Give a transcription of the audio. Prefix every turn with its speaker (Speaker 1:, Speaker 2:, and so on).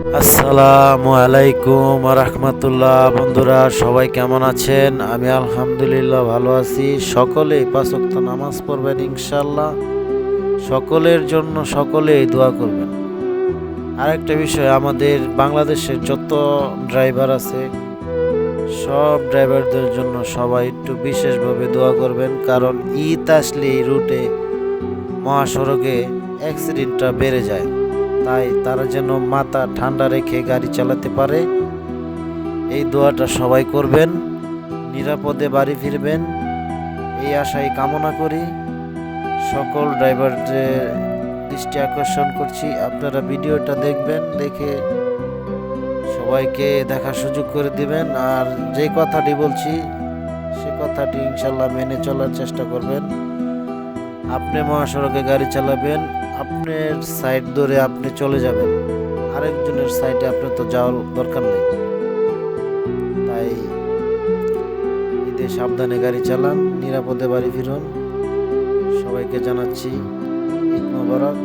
Speaker 1: আসসালামু আলাইকুম রাহমাতুল্লাহ। বন্ধুরা সবাই কেমন আছেন? আমি আলহামদুলিল্লাহ ভালো আছি। সকলেই পাঁচ ওয়াক্ত নামাজ পড়বেন ইনশাল্লাহ। সকলের জন্য সকলেই দোয়া করবেন। আরেকটা বিষয়, আমাদের বাংলাদেশের যত ড্রাইভার আছে সব ড্রাইভারদের জন্য সবাই একটু বিশেষভাবে দোয়া করবেন, কারণ ঈদ আসলে এই রুটে মহাসড়কে অ্যাক্সিডেন্টটা বেড়ে যায়। তাই তারা যেন মাথা ঠান্ডা রেখে গাড়ি চালাতে পারে, এই দোয়াটা সবাই করবেন। নিরাপদে বাড়ি ফিরবেন এই আশাই কামনা করি। সকল ড্রাইভারদের দৃষ্টি আকর্ষণ করছি, আপনারা ভিডিওটা দেখবেন, দেখে সবাইকে দেখার সুযোগ করে দিবেন। আর যে কথাটি বলছি সে কথাটি ইনশাল্লাহ মেনে চলার চেষ্টা করবেন। আপনি মহাসড়কে গাড়ি চালাবেন, আপনার সাইড ধরে আপনি চলে যাবেন, আরেকজনের সাইডে আপনার তো যাওয়ার দরকার নেই। তাই ঈদে সাবধানে গাড়ি চালান, নিরাপদে বাড়ি ফিরুন। সবাইকে জানাচ্ছি ঈদ মোবারক।